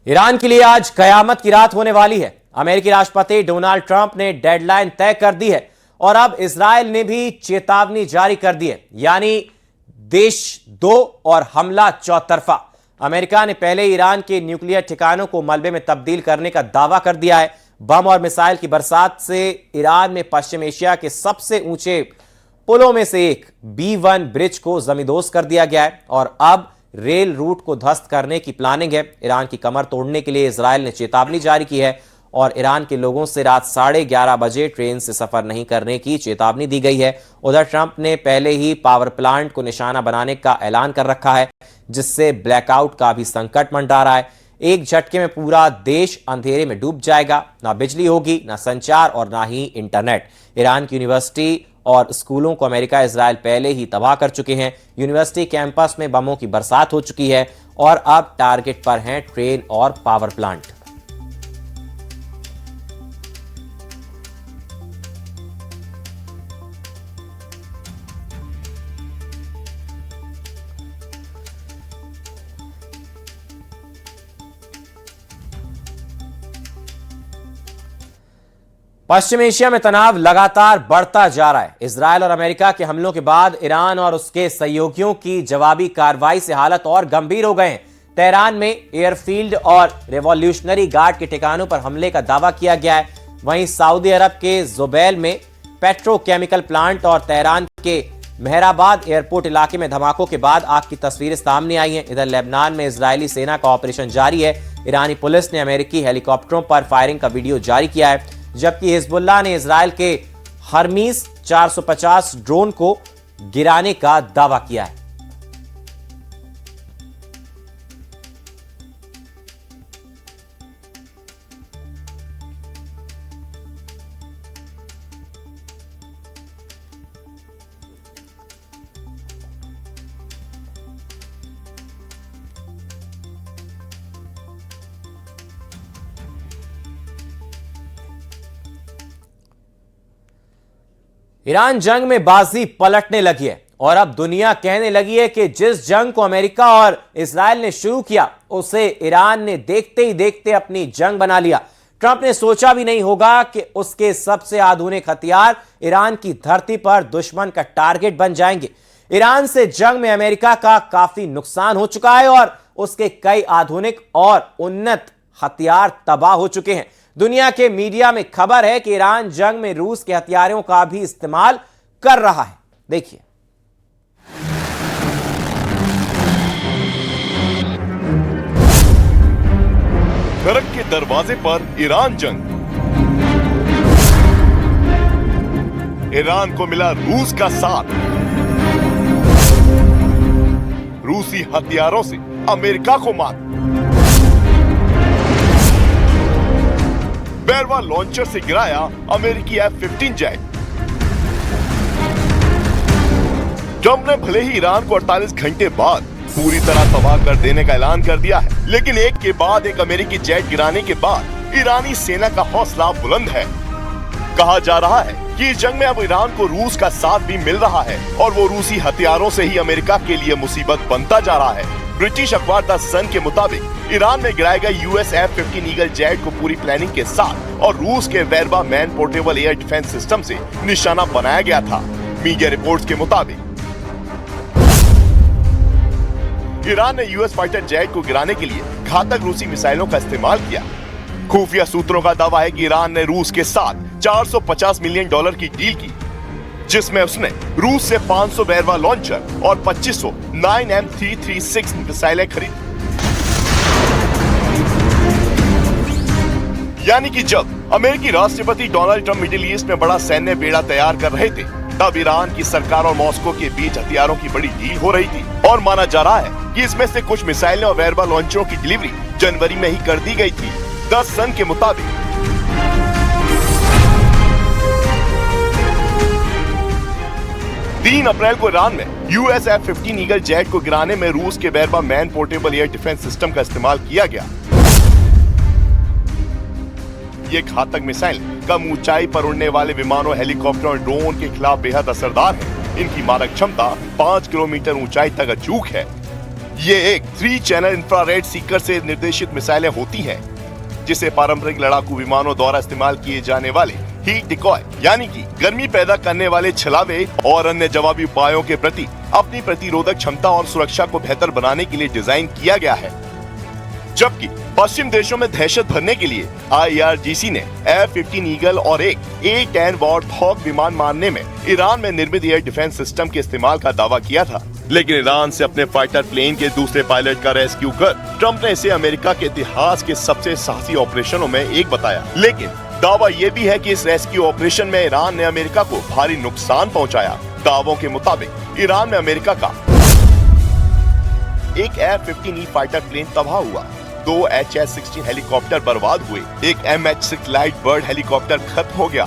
Iran के लिए आज कयामत की रात होने वाली है। अमेरिकी राष्ट्रपति डोनाल्ड ट्रंप ने डेडलाइन तय कर दी है और अब इजरायल ने भी चेतावनी जारी कर दी है, यानी देश दो और हमला चौतरफा। अमेरिका ने पहले ईरान के न्यूक्लियर ठिकानों को मलबे में तब्दील करने का दावा कर दिया है। बम और मिसाइल की बरसात से ईरान में पश्चिम एशिया के सबसे ऊंचे पुलों में से एक B1 ब्रिज को जमींदोज कर दिया गया है और अब रेल रूट को ध्वस्त करने की प्लानिंग है। ईरान की कमर तोड़ने के लिए इजरायल ने चेतावनी जारी की है और ईरान के लोगों से रात 11:30 बजे ट्रेन से सफर नहीं करने की चेतावनी दी गई है। उधर ट्रंप ने पहले ही पावर प्लांट को निशाना बनाने का ऐलान कर रखा है, जिससे ब्लैकआउट का भी संकट मंडरा रहा है। एक झटके में पूरा देश अंधेरे में डूब जाएगा, ना बिजली होगी, ना संचार और ना ही इंटरनेट। ईरान की यूनिवर्सिटी और स्कूलों को अमेरिका इजरायल पहले ही तबाह कर चुके हैं। यूनिवर्सिटी कैंपस में बमों की बरसात हो चुकी है और अब टारगेट पर हैं ट्रेन और पावर प्लांट। पश्चिम एशिया में तनाव लगातार बढ़ता जा रहा है। इजरायल और अमेरिका के हमलों के बाद ईरान और उसके सहयोगियों की जवाबी कार्रवाई से हालत और गंभीर हो गए हैं। तेहरान में एयरफील्ड और रेवोल्यूशनरी गार्ड के ठिकानों पर हमले का दावा किया गया है। वहीं सऊदी अरब के जुबैल में पेट्रोकेमिकल प्लांट और तेहरान के मेहराबाद एयरपोर्ट इलाके में धमाकों के बाद आग की तस्वीरें सामने आई हैं। इधर लेबनान में इजरायली सेना का ऑपरेशन जारी है। ईरानी पुलिस ने अमेरिकी हेलीकॉप्टरों पर फायरिंग का वीडियो जारी किया है, जबकि हिजबुल्लाह ने इजरायल के हर्मीस 450 ड्रोन को गिराने का दावा किया है। ईरान जंग में बाजी पलटने लगी है और अब दुनिया कहने लगी है कि जिस जंग को अमेरिका और इजरायल ने शुरू किया, उसे ईरान ने देखते ही देखते अपनी जंग बना लिया। ट्रंप ने सोचा भी नहीं होगा कि उसके सबसे आधुनिक हथियार ईरान की धरती पर दुश्मन का टारगेट बन जाएंगे। ईरान से जंग में अमेरिका का काफी नुकसान हो चुका है और उसके कई आधुनिक और उन्नत हथियार तबाह हो चुके हैं। दुनिया के मीडिया में खबर है कि ईरान जंग में रूस के हथियारों का भी इस्तेमाल कर रहा है। देखिए, नरक के दरवाजे पर ईरान जंग। ईरान को मिला रूस का साथ। रूसी हथियारों से अमेरिका को मात। बेरवा लॉन्चर से गिराया अमेरिकी F-15 जेट। ट्रंप ने भले ही ईरान को 48 घंटे बाद पूरी तरह तबाह कर देने का ऐलान कर दिया है, लेकिन एक के बाद एक अमेरिकी जेट गिराने के बाद ईरानी सेना का हौसला बुलंद है। कहा जा रहा है कि इस जंग में अब ईरान को रूस का साथ भी मिल रहा है और वो रूसी हथियारों से ही अमेरिका के लिए मुसीबत बनता जा रहा है। ब्रिटिश अखबार द सन के मुताबिक ईरान में गिराए गए US F-15 ईगल जेट को पूरी प्लानिंग के साथ और रूस के Verba man portable air defence system से निशाना बनाया गया था। मीडिया रिपोर्ट्स के मुताबिक ईरान ने US फाइटर जेट को गिराने के लिए घातक रूसी मिसाइलों का इस्तेमाल किया। खुफिया सूत्रों का दावा है कि ईरान ने रूस के साथ $450 मिलियन की डील की, जिसमें उसने रूस से 500 बेरवा लॉन्चर और 2500 9M336 मिसाइलें खरीदी। यानी कि जब अमेरिकी राष्ट्रपति डोनाल्ड ट्रंप मिडिल ईस्ट में बड़ा सैन्य बेड़ा तैयार कर रहे थे, तब ईरान की सरकार और मॉस्को के बीच हथियारों की बड़ी डील हो रही थी और माना जा रहा है कि इसमें से कुछ मिसाइलें और बेरवा लॉन्चरों की डिलीवरी जनवरी में ही कर दी गई थी। द सन के मुताबिक 3 अप्रैल को ईरान में US F-15 ईगल जेट को गिराने में रूस के Verba man portable air defence system का इस्तेमाल किया गया। ये घातक मिसाइल कम ऊंचाई पर उड़ने वाले विमानों, हेलीकॉप्टर और ड्रोन के खिलाफ बेहद असरदार है। इनकी मारक क्षमता 5 किलोमीटर ऊंचाई तक अचूक है। ये एक 3 चैनल इंफ्रारेड सीकर से निर्देशित मिसाइलें होती हैं, जिसे पारंपरिक लड़ाकू विमानों द्वारा इस्तेमाल किए जाने वाले हीट डिकॉय यानी कि गर्मी पैदा करने वाले छलावे और अन्य जवाबी उपायों के प्रति अपनी प्रतिरोधक क्षमता और सुरक्षा को बेहतर बनाने के लिए डिजाइन किया गया है। जबकि पश्चिम देशों में दहशत भरने के लिए IRGC ने F-15 ईगल और एक A-10 वॉरहेड विमान मारने में ईरान में निर्मित एयर डिफेंस सिस्टम के इस्तेमाल का दावा किया था। लेकिन ईरान से अपने फाइटर प्लेन के दूसरे पायलट का रेस्क्यू कर ट्रंप ने इसे अमेरिका के इतिहास के सबसे साहसी ऑपरेशनों में एक बताया। लेकिन दावा ये भी है कि इस रेस्क्यू ऑपरेशन में ईरान ने अमेरिका को भारी नुकसान पहुंचाया। दावों के मुताबिक ईरान में अमेरिका का एक F-15E फाइटर प्लेन तबाह हुआ, 2 HS-16 हेलीकॉप्टर बर्बाद हुए, एक MH-6 लाइट बर्ड हेलीकॉप्टर खत्म हो गया,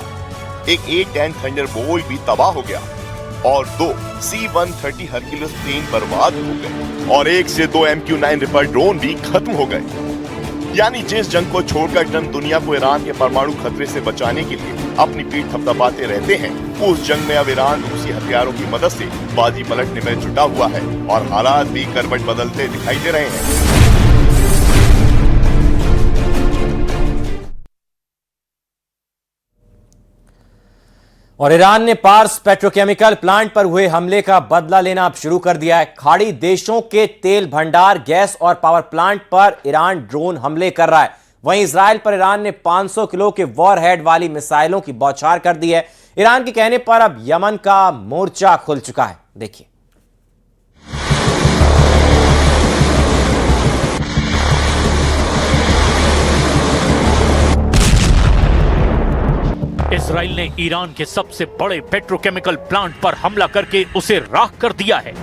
एक A-10 थंडरबोल्ट भी तबाह हो गया और 2 C-130 हरक्यूलिस प्लेन बर्बाद हो गए और 1 से 2 MQ-9 रिपर ड्रोन भी खत्म हो गए। यानी जिस जंग को छोड़कर ट्रंप दुनिया को ईरान के परमाणु खतरे से बचाने के लिए अपनी पीठ थपथपाते रहते हैं, उस जंग में अब ईरान रूसी हथियारों की मदद से बाजी पलटने में जुटा हुआ है और हालात भी करवट बदलते दिखाई दे रहे हैं। और ईरान ने पार्स पेट्रोकेमिकल प्लांट पर हुए हमले का बदला लेना अब शुरू कर दिया है। खाड़ी देशों के तेल भंडार, गैस और पावर प्लांट पर ईरान ड्रोन हमले कर रहा है। वहीं इजराइल पर ईरान ने 500 किलो के वॉरहेड वाली मिसाइलों की बौछार कर दी है। ईरान के कहने पर अब यमन का मोर्चा खुल चुका है। देखिए, इजराइल ने ईरान के सबसे बड़े पेट्रोकेमिकल प्लांट पर हमला करके उसे राख कर दिया है।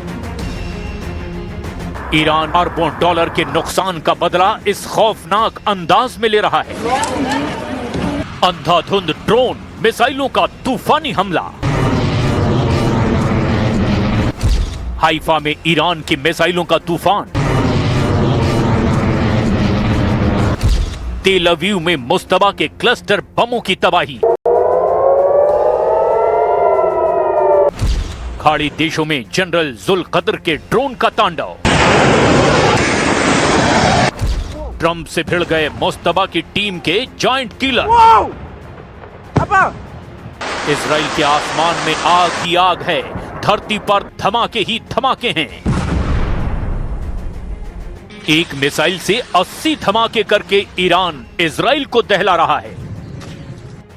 ईरान अरबों डॉलर के नुकसान का बदला इस खौफनाक अंदाज में ले रहा है। अंधाधुंध ड्रोन मिसाइलों का तूफानी हमला। हाइफा में ईरान की मिसाइलों का तूफान। तेल अवीव में मुश्तबा के क्लस्टर बमों की तबाही। खाड़ी देशों में जनरल जुल्कदर के ड्रोन का तांडव। ट्रंप से भिड़ गए मुश्तबा की टीम के जॉइंट किलर। इजराइल के आसमान में आग ही आग है, धरती पर धमाके ही धमाके हैं। एक मिसाइल से 80 धमाके करके ईरान इजराइल को दहला रहा है।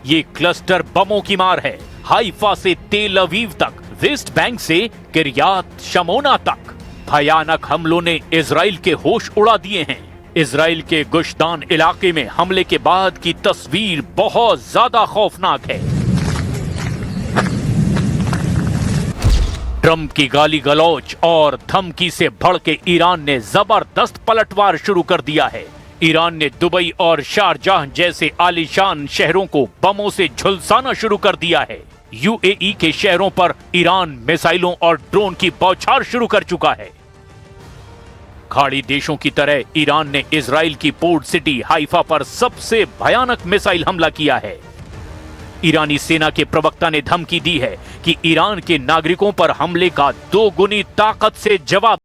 ये क्लस्टर बमों की मार है। हाइफा से तेल अवीव तक, वेस्ट बैंक से किरियात शमोना तक भयानक हमलों ने इजराइल के होश उड़ा दिए हैं। इजराइल के गुश्तान इलाके में हमले के बाद की तस्वीर बहुत ज्यादा खौफनाक है। ट्रंप की गाली गलौज और धमकी से भड़के ईरान ने जबरदस्त पलटवार शुरू कर दिया है। ईरान ने दुबई और शारजाह जैसे आलीशान शहरों को बमों से झुलसाना शुरू कर दिया है। UAE के शहरों पर ईरान मिसाइलों और ड्रोन की बौछार शुरू कर चुका है। खाड़ी देशों की तरह ईरान ने इजराइल की पोर्ट सिटी हाइफा पर सबसे भयानक मिसाइल हमला किया है। ईरानी सेना के प्रवक्ता ने धमकी दी है कि ईरान के नागरिकों पर हमले का 2 गुनी ताकत से जवाब